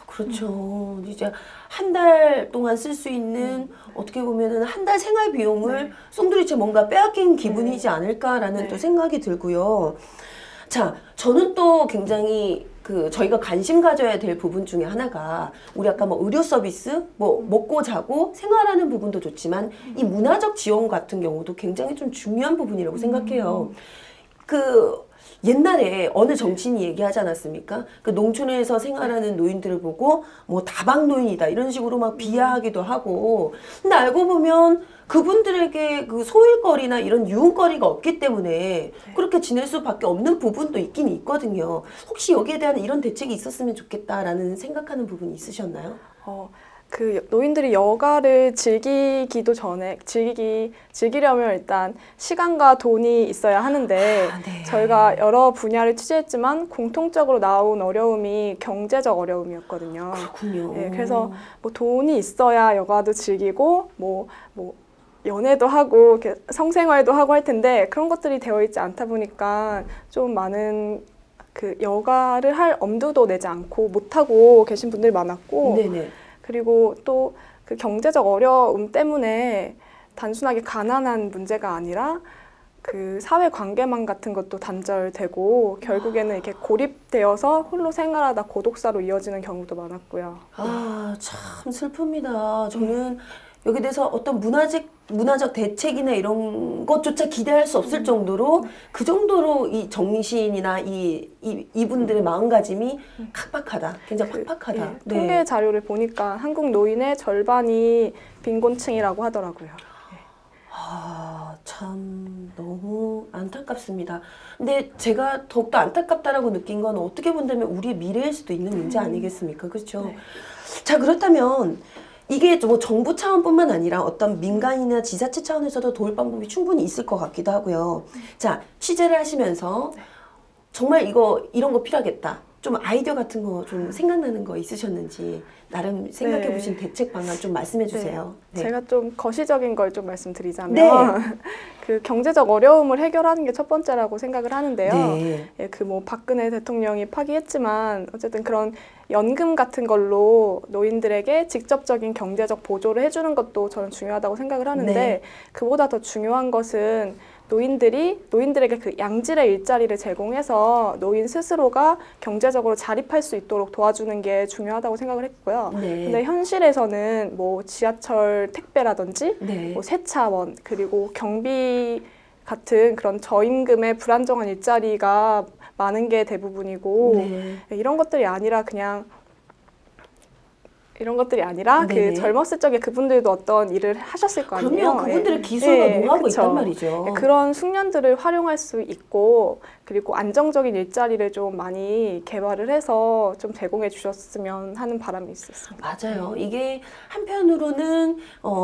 그렇죠. 이제 한 달 동안 쓸 수 있는 어떻게 보면은 한 달 생활 비용을 송두리째 뭔가 빼앗긴 기분이지 않을까라는 또 생각이 들고요. 자, 저는 또 굉장히 저희가 관심 가져야 될 부분 중에 하나가 우리 아까 뭐 의료 서비스, 뭐 먹고 자고 생활하는 부분도 좋지만 이 문화적 지원 같은 경우도 굉장히 좀 중요한 부분이라고 생각해요. 옛날에 어느 정치인이 얘기하지 않았습니까? 그 농촌에서 생활하는 노인들을 보고 뭐 다방노인이다 이런 식으로 막 비하하기도 하고, 근데 알고 보면 그분들에게 그 소일거리나 이런 유흥거리가 없기 때문에 그렇게 지낼 수밖에 없는 부분도 있긴 있거든요. 혹시 여기에 대한 이런 대책이 있었으면 좋겠다라는 생각하는 부분이 있으셨나요? 그 노인들이 여가를 즐기기도 전에 즐기려면 일단 시간과 돈이 있어야 하는데 네. 저희가 여러 분야를 취재했지만 공통적으로 나온 어려움이 경제적 어려움이었거든요. 그렇군요. 네, 그래서 뭐 돈이 있어야 여가도 즐기고 뭐 연애도 하고 이렇게 성생활도 하고 할 텐데 그런 것들이 되어 있지 않다 보니까 좀 많은 그 여가를 할 엄두도 내지 않고 못하고 계신 분들이 많았고, 네네. 그리고 또 그 경제적 어려움 때문에 단순하게 가난한 문제가 아니라 그 사회 관계망 같은 것도 단절되고 결국에는 이렇게 고립되어서 홀로 생활하다 고독사로 이어지는 경우도 많았고요. 아, 참 슬픕니다. 저는 여기에 대해서 어떤 문화적 대책이나 이런 것조차 기대할 수 없을 정도로 그 정도로 이 정신이나 이분들의 마음가짐이 각박하다. 굉장히 팍팍하다. 예, 통계 자료를 보니까 한국 노인의 절반이 빈곤층이라고 하더라고요. 아, 참 너무 안타깝습니다. 근데 제가 더욱더 안타깝다라고 느낀 건 어떻게 본다면 우리의 미래일 수도 있는 문제 아니겠습니까? 그렇죠? 네. 자, 그렇다면 이게 뭐 정부 차원뿐만 아니라 어떤 민간이나 지자체 차원에서도 도울 방법이 충분히 있을 것 같기도 하고요. 자, 취재를 하시면서 정말 이런 거 필요하겠다. 좀 아이디어 같은 거 좀 생각나는 거 있으셨는지 나름 생각해 보신 대책 방안 좀 말씀해 주세요. 네. 제가 좀 거시적인 걸 좀 말씀드리자면 그 경제적 어려움을 해결하는 게 첫 번째라고 생각을 하는데요. 예, 그 뭐 박근혜 대통령이 파기했지만 어쨌든 그런 연금 같은 걸로 노인들에게 직접적인 경제적 보조를 해주는 것도 저는 중요하다고 생각을 하는데 그보다 더 중요한 것은 노인들에게 그 양질의 일자리를 제공해서 노인 스스로가 경제적으로 자립할 수 있도록 도와주는 게 중요하다고 생각을 했고요. 근데 현실에서는 뭐 지하철 택배라든지 뭐 세차원 그리고 경비 같은 그런 저임금의 불안정한 일자리가 많은 게 대부분이고 이런 것들이 아니라 그 젊었을 적에 그분들도 어떤 일을 하셨을 거 아니에요. 그럼요. 그분들의 기술과 노하우가 있단 말이죠. 그런 숙련들을 활용할 수 있고 그리고 안정적인 일자리를 좀 많이 개발을 해서 좀 제공해 주셨으면 하는 바람이 있었습니다. 맞아요. 이게 한편으로는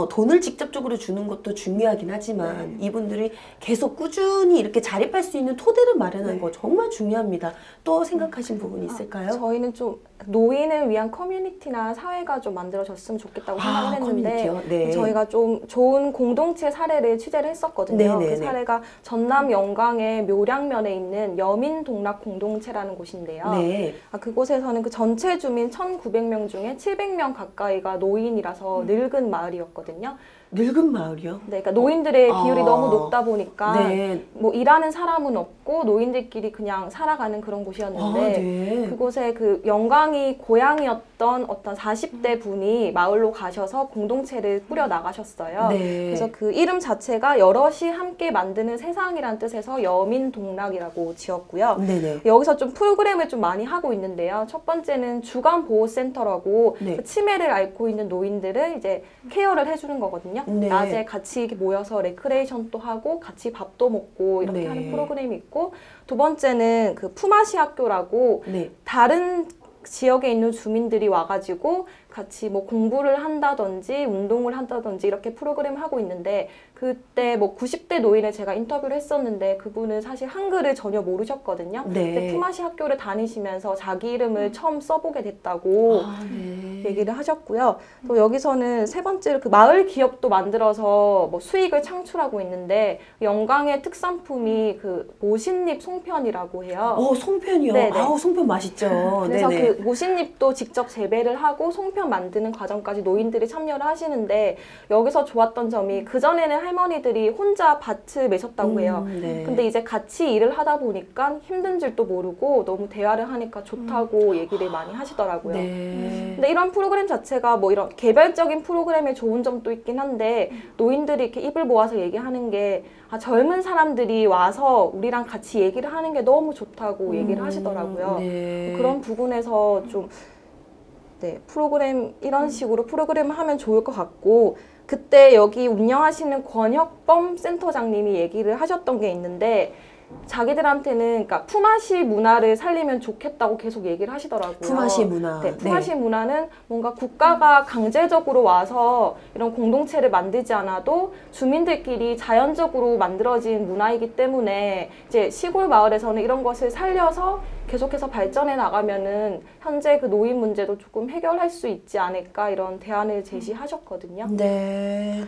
돈을 직접적으로 주는 것도 중요하긴 하지만 이분들이 계속 꾸준히 이렇게 자립할 수 있는 토대를 마련하는 거 정말 중요합니다. 또 생각하신 부분이 있을까요? 저희는 좀 노인을 위한 커뮤니티나 사회가 좀 만들어졌으면 좋겠다고 생각을 했는데 저희가 좀 좋은 공동체 사례를 취재를 했었거든요. 그 사례가 전남 영광의 묘량면에 있는 여민동락 공동체라는 곳인데요. 그곳에서는 그 전체 주민 1,900명 중에 700명 가까이가 노인이라서 늙은 마을이었거든요. 늙은 마을이요? 네, 그러니까 노인들의 비율이 너무 높다 보니까 뭐 일하는 사람은 없고 노인들끼리 그냥 살아가는 그런 곳이었는데 그곳에 그 영광이 고향이었던 어떤 40대 분이 마을로 가셔서 공동체를 꾸려 나가셨어요. 그래서 그 이름 자체가 여럿이 함께 만드는 세상이란 뜻에서 여민동락이라고 지었고요. 여기서 좀 프로그램을 좀 많이 하고 있는데요. 첫 번째는 주간보호센터라고 그 치매를 앓고 있는 노인들을 이제 케어를 해주는 거거든요. 낮에 같이 이렇게 모여서 레크레이션도 하고 같이 밥도 먹고 이렇게 하는 프로그램이 있고, 두 번째는 그 품앗이 학교라고 다른 지역에 있는 주민들이 와가지고 같이 뭐 공부를 한다든지 운동을 한다든지 이렇게 프로그램을 하고 있는데, 그때 뭐 90대 노인을 제가 인터뷰를 했었는데 그분은 사실 한글을 전혀 모르셨거든요. 근데 품앗이 학교를 다니시면서 자기 이름을 처음 써보게 됐다고 얘기를 하셨고요. 또 여기서는 세 번째로 그 마을 기업도 만들어서 뭐 수익을 창출하고 있는데, 영광의 특산품이 그 모신잎 송편이라고 해요. 송편이요? 아우, 송편 맛있죠. 그래서 그 모신잎도 직접 재배를 하고 송편 식량 만드는 과정까지 노인들이 참여를 하시는데 여기서 좋았던 점이 그전에는 할머니들이 혼자 밭을 매셨다고 해요. 네. 근데 이제 같이 일을 하다 보니까 힘든 줄도 모르고 너무 대화를 하니까 좋다고 얘기를 많이 하시더라고요. 네. 근데 이런 프로그램 자체가 뭐 이런 개별적인 프로그램의 좋은 점도 있긴 한데 노인들이 이렇게 입을 모아서 얘기하는 게 젊은 사람들이 와서 우리랑 같이 얘기를 하는 게 너무 좋다고 얘기를 하시더라고요. 네. 그런 부분에서 좀 프로그램 이런 식으로 프로그램을 하면 좋을 것 같고 그때 여기 운영하시는 권혁범 센터장님이 얘기를 하셨던 게 있는데 자기들한테는 그러니까 품앗이 문화를 살리면 좋겠다고 계속 얘기를 하시더라고요. 품앗이 문화. 네, 품앗이 문화는 뭔가 국가가 강제적으로 와서 이런 공동체를 만들지 않아도 주민들끼리 자연적으로 만들어진 문화이기 때문에 이제 시골 마을에서는 이런 것을 살려서 계속해서 발전해 나가면은 현재 그 노인 문제도 조금 해결할 수 있지 않을까 이런 대안을 제시하셨거든요. 네.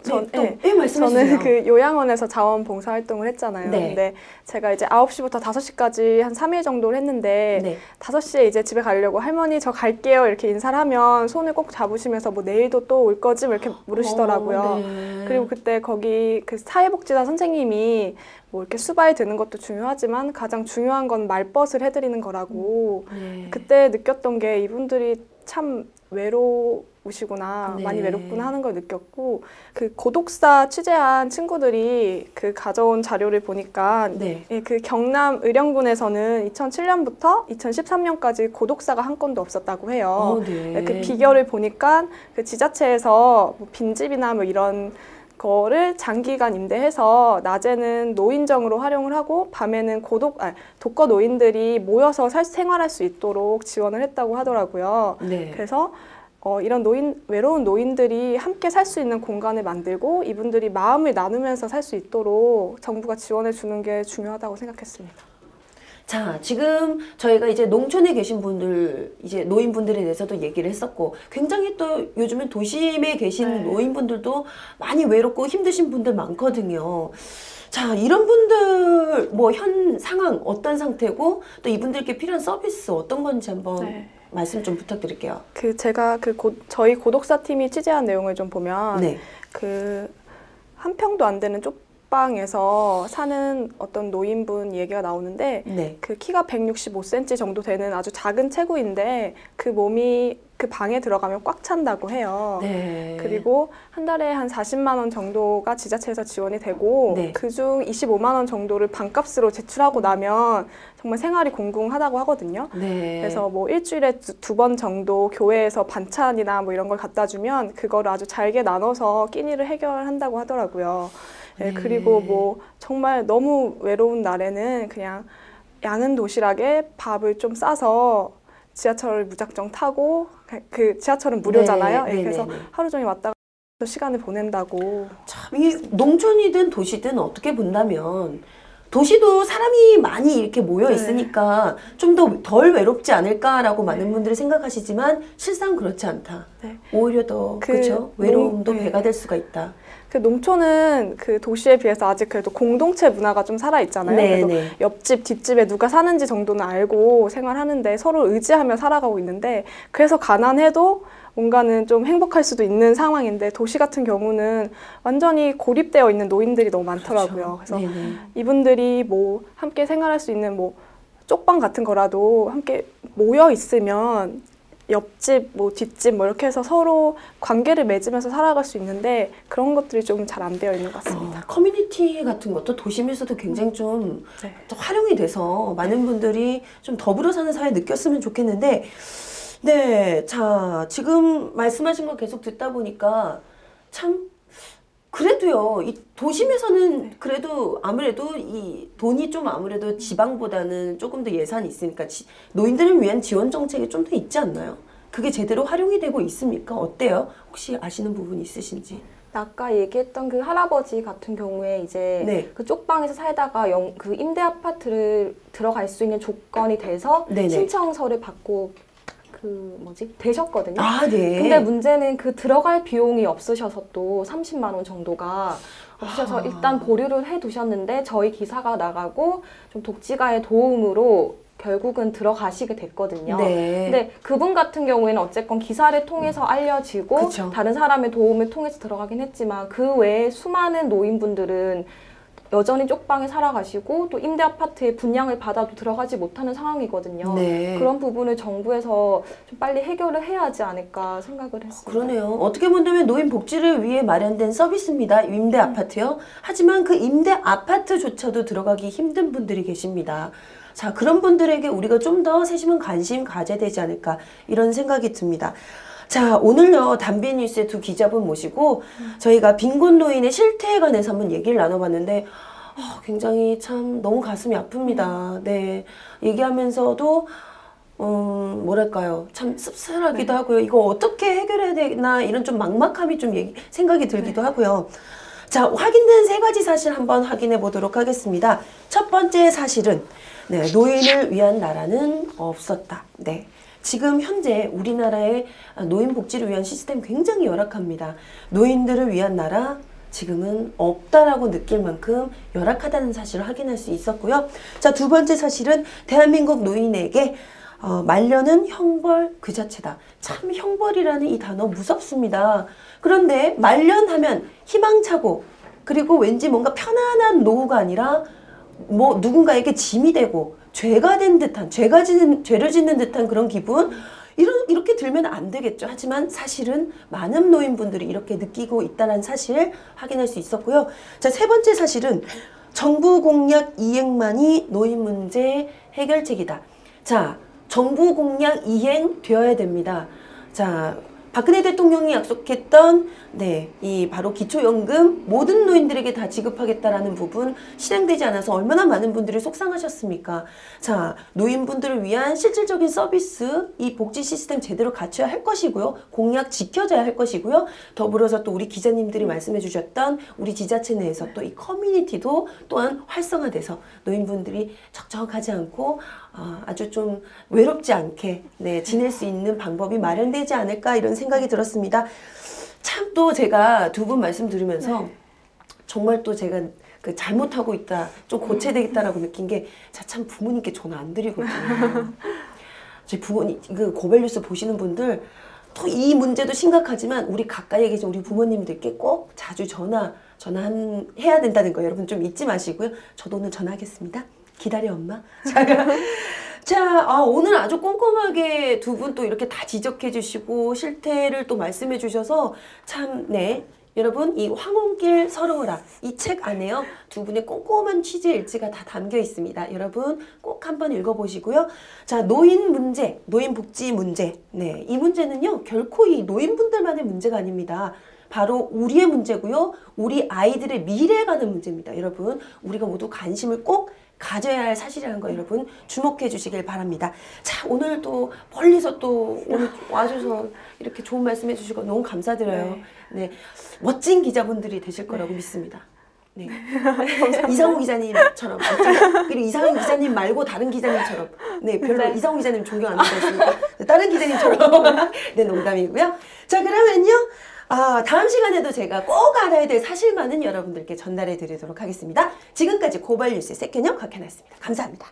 저는 말씀해주세요. 그 요양원에서 자원봉사 활동을 했잖아요. 네. 근데 제가 이제 9시부터 5시까지 한 3일 정도를 했는데 네. 5시에 이제 집에 가려고 할머니 저 갈게요 이렇게 인사를 하면 손을 꼭 잡으시면서 뭐 내일도 또 올 거지? 뭐 이렇게 물으시더라고요. 네. 그리고 그때 거기 그 사회복지사 선생님이 뭐 이렇게 수발 드는 것도 중요하지만 가장 중요한 건 말벗을 해드리는 거라고 네. 그때 느꼈던 게 이분들이 참 외로우시구나 네. 많이 외롭구나 하는 걸 느꼈고 그 고독사 취재한 친구들이 그 가져온 자료를 보니까 네. 그 경남 의령군에서는 2007년부터 2013년까지 고독사가 한 건도 없었다고 해요. 네. 그 비결을 보니까 그 지자체에서 뭐 빈집이나 뭐 이런 거를 장기간 임대해서 낮에는 노인정으로 활용을 하고 밤에는 독거 노인들이 모여서 생활할 수 있도록 지원을 했다고 하더라고요. 네. 그래서 이런 외로운 노인들이 함께 살 수 있는 공간을 만들고 이분들이 마음을 나누면서 살 수 있도록 정부가 지원해 주는 게 중요하다고 생각했습니다. 자, 지금 저희가 이제 농촌에 계신 분들, 이제 노인분들에 대해서도 얘기를 했었고, 굉장히 또 요즘은 도심에 계신 노인분들도 많이 외롭고 힘드신 분들 많거든요. 자, 이런 분들 뭐 현 상황 어떤 상태고 또 이분들께 필요한 서비스 어떤 건지 한번 말씀 좀 부탁드릴게요. 제가 저희 고독사 팀이 취재한 내용을 좀 보면 한 평도 안 되는 쪽방에서 사는 어떤 노인분 얘기가 나오는데 그 키가 165cm 정도 되는 아주 작은 체구인데 그 몸이 그 방에 들어가면 꽉 찬다고 해요. 그리고 한 달에 한 40만 원 정도가 지자체에서 지원이 되고 그중 25만 원 정도를 방값으로 제출하고 나면 정말 생활이 공공하다고 하거든요. 그래서 뭐 일주일에 2번 정도 교회에서 반찬이나 뭐 이런 걸 갖다 주면 그거를 아주 잘게 나눠서 끼니를 해결한다고 하더라고요. 그리고 뭐 정말 너무 외로운 날에는 그냥 양은 도시락에 밥을 좀 싸서 지하철을 무작정 타고 그 지하철은 무료잖아요. 그래서 하루 종일 왔다가 시간을 보낸다고. 참, 이 농촌이든 도시든 어떻게 본다면 도시도 사람이 많이 이렇게 모여 있으니까 좀 더 덜 외롭지 않을까라고 많은 분들이 생각하시지만 실상 그렇지 않다. 오히려 더 그렇죠. 외로움도 배가 될 수가 있다. 그 농촌은 그 도시에 비해서 아직 그래도 공동체 문화가 좀 살아있잖아요. 그래서 옆집, 뒷집에 누가 사는지 정도는 알고 생활하는데 서로 의지하며 살아가고 있는데 그래서 가난해도 뭔가는 좀 행복할 수도 있는 상황인데 도시 같은 경우는 완전히 고립되어 있는 노인들이 너무 많더라고요. 그래서 이분들이 뭐 함께 생활할 수 있는 뭐 쪽방 같은 거라도 함께 모여 있으면 옆집, 뭐 뒷집 뭐 이렇게 해서 서로 관계를 맺으면서 살아갈 수 있는데 그런 것들이 좀 잘 안 되어 있는 것 같습니다. 커뮤니티 같은 것도 도심에서도 굉장히 좀 활용이 돼서 많은 분들이 좀 더불어 사는 사회 느꼈으면 좋겠는데 자, 지금 말씀하신 거 계속 듣다 보니까 참 그래도요, 이 도심에서는 그래도 아무래도 이 돈이 좀 아무래도 지방보다는 조금 더 예산이 있으니까 노인들을 위한 지원 정책이 좀 더 있지 않나요? 그게 제대로 활용이 되고 있습니까? 어때요? 혹시 아시는 부분 있으신지? 아까 얘기했던 그 할아버지 같은 경우에 이제 그 쪽방에서 살다가 그 임대 아파트를 들어갈 수 있는 조건이 돼서 신청서를 받고 되셨거든요. 근데 문제는 그 들어갈 비용이 없으셔서 또 30만 원 정도가 없으셔서 일단 보류를 해 두셨는데 저희 기사가 나가고 좀 독지가의 도움으로 결국은 들어가시게 됐거든요. 네. 근데 그분 같은 경우에는 어쨌건 기사를 통해서 알려지고 그쵸. 다른 사람의 도움을 통해서 들어가긴 했지만 그 외에 수많은 노인분들은 여전히 쪽방에 살아가시고 또 임대 아파트에 분양을 받아도 들어가지 못하는 상황이거든요. 네. 그런 부분을 정부에서 좀 빨리 해결을 해야 하지 않을까 생각을 했습니다. 그러네요. 어떻게 본다면 노인 복지를 위해 마련된 서비스입니다. 임대 아파트요. 하지만 그 임대 아파트조차도 들어가기 힘든 분들이 계십니다. 자, 그런 분들에게 우리가 좀 더 세심한 관심 가져야 되지 않을까 이런 생각이 듭니다. 자, 오늘요 담비뉴스의 두 기자분 모시고 저희가 빈곤 노인의 실태에 관해서 한번 얘기를 나눠봤는데 굉장히 참 너무 가슴이 아픕니다. 네, 얘기하면서도 뭐랄까요, 참 씁쓸하기도 하고요. 이거 어떻게 해결해야 되나 이런 좀 막막함이 좀 생각이 들기도 하고요. 자, 확인된 세 가지 사실 한번 확인해 보도록 하겠습니다. 첫 번째 사실은 네, 노인을 위한 나라는 없었다. 네. 지금 현재 우리나라의 노인 복지를 위한 시스템 굉장히 열악합니다. 노인들을 위한 나라 지금은 없다라고 느낄 만큼 열악하다는 사실을 확인할 수 있었고요. 자, 두 번째 사실은 대한민국 노인에게 말년은 형벌 그 자체다. 참 형벌이라는 이 단어 무섭습니다. 그런데 말년하면 희망차고 그리고 왠지 뭔가 편안한 노후가 아니라 뭐 누군가에게 짐이 되고 죄가 된 듯한 죄를 짓는 듯한 그런 기분 이렇게 들면 안 되겠죠. 하지만 사실은 많은 노인분들이 이렇게 느끼고 있다는 사실 확인할 수 있었고요. 자, 세 번째 사실은 정부 공약 이행만이 노인 문제 해결책이다. 자, 정부 공약 이행되어야 됩니다. 자, 박근혜 대통령이 약속했던 이 바로 기초연금 모든 노인들에게 다 지급하겠다라는 부분 실행되지 않아서 얼마나 많은 분들이 속상하셨습니까? 자, 노인분들을 위한 실질적인 서비스, 이 복지 시스템 제대로 갖춰야 할 것이고요. 공약 지켜져야 할 것이고요. 더불어서 또 우리 기자님들이 말씀해 주셨던 우리 지자체 내에서 또 이 커뮤니티도 또한 활성화돼서 노인분들이 적적하지 않고 아주 좀 외롭지 않게 지낼 수 있는 방법이 마련되지 않을까 이런 생각이 들었습니다. 참 또 제가 두 분 말씀 들으면서 정말 또 제가 잘못하고 있다, 좀 고쳐야 되겠다라고 느낀 게 참 부모님께 전화 안 드리거든요. 저희 부모님, 고발뉴스 보시는 분들 또 이 문제도 심각하지만 우리 가까이에 계신 우리 부모님들께 꼭 자주 전화해야 된다는 거 여러분 좀 잊지 마시고요. 저도 오늘 전화하겠습니다. 기다려 엄마. 자, 오늘 아주 꼼꼼하게 두 분 또 이렇게 다 지적해 주시고 실태를 또 말씀해 주셔서 참 여러분 이 황혼길 서러워라 이 책 안에요 두 분의 꼼꼼한 취재 일지가 다 담겨 있습니다. 여러분 꼭 한번 읽어보시고요. 자, 노인 문제, 노인 복지 문제 이 문제는요 결코 이 노인분들만의 문제가 아닙니다. 바로 우리의 문제고요. 우리 아이들의 미래에 관한 문제입니다. 여러분 우리가 모두 관심을 꼭 가져야 할 사실이라는 거 여러분 주목해 주시길 바랍니다. 자, 오늘 또 멀리서 또 오늘 와주셔서 이렇게 좋은 말씀 해주시고 너무 감사드려요. 네, 멋진 기자분들이 되실 거라고 믿습니다. 네, 이상호 기자님처럼 그리고 이상호 기자님 말고 다른 기자님처럼 별로 이상호 기자님 존경 안 하시니까 다른 기자님처럼 농담이고요. 자, 그러면요. 다음 시간에도 제가 꼭 알아야 될 사실만은 여러분들께 전달해 드리도록 하겠습니다. 지금까지 고발뉴스의 세케녀 곽현아였습니다. 감사합니다.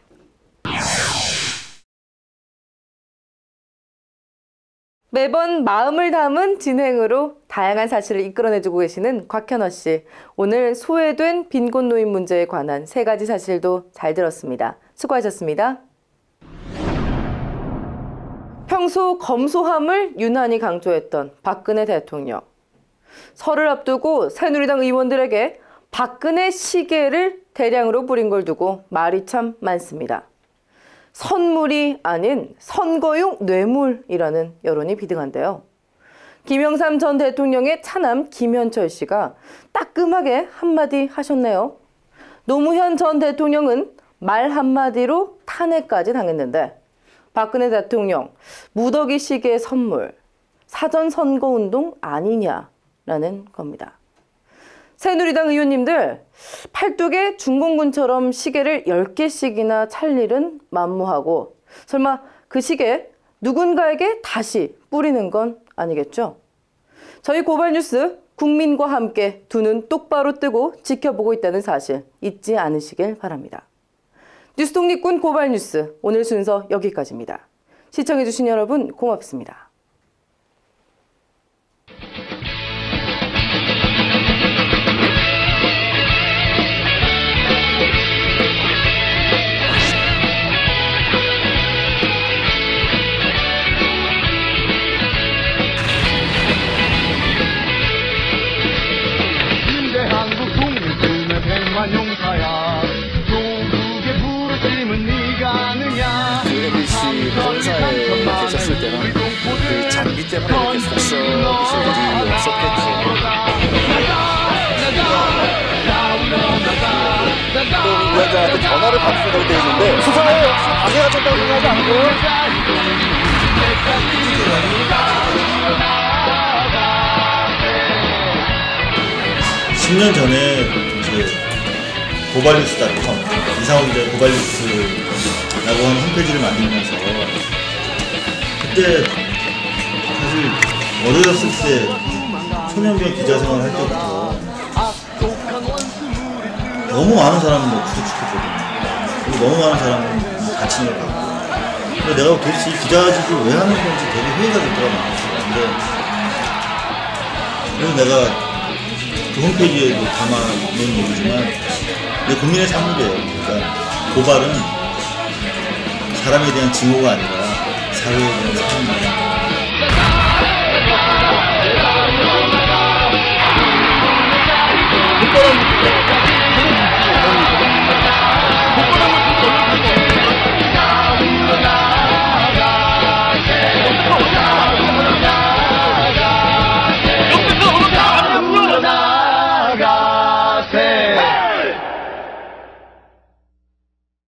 매번 마음을 담은 진행으로 다양한 사실을 이끌어내주고 계시는 곽현아 씨. 오늘 소외된 빈곤 노인 문제에 관한 세 가지 사실도 잘 들었습니다. 수고하셨습니다. 평소 검소함을 유난히 강조했던 박근혜 대통령. 설을 앞두고 새누리당 의원들에게 박근혜 시계를 대량으로 부린 걸 두고 말이 참 많습니다. 선물이 아닌 선거용 뇌물이라는 여론이 비등한데요. 김영삼 전 대통령의 차남 김현철 씨가 따끔하게 한마디 하셨네요. 노무현 전 대통령은 말 한마디로 탄핵까지 당했는데 박근혜 대통령 무더기 시계 선물 사전 선거운동 아니냐라는 겁니다. 새누리당 의원님들 팔뚝에 중공군처럼 시계를 10개씩이나 찰 일은 만무하고 설마 그 시계 누군가에게 다시 뿌리는 건 아니겠죠? 저희 고발뉴스 국민과 함께 두 눈 똑바로 뜨고 지켜보고 있다는 사실 잊지 않으시길 바랍니다. 뉴스 독립군 고발 뉴스 오늘 순서 여기까지입니다. 시청해주신 여러분 고맙습니다. 용사야 조국의 부르심은 네가 아느냐. MBC 본사에 계셨을 때는 그 장비 때문에 이렇게 속썩이실 일이 없었겠죠. 또 위원장한테 전화를 받으려고 돼 있는데 수사에 방해하셨다고 생각하지 않고요? 10년 전에 고발뉴스닷컴 이상호 기자의 고발뉴스라고 하는 홈페이지를 만들면서 그때 사실 어렸을 때 초년병 기자 생활을 할 때부터 너무 많은 사람을 구속시켰거든요. 그리고 너무 많은 사람을 다치는 걸 봤고, 근데 내가 도대체 이 기자직을 왜 하는 건지 되게 회의가 됐더라고요. 그래서 내가 그 홈페이지에도 담아놓은 얘기지만 내 국민의 산물이에요. 그러니까 고발은 사람에 대한 증오가 아니라 사회에 대한 사랑입니다.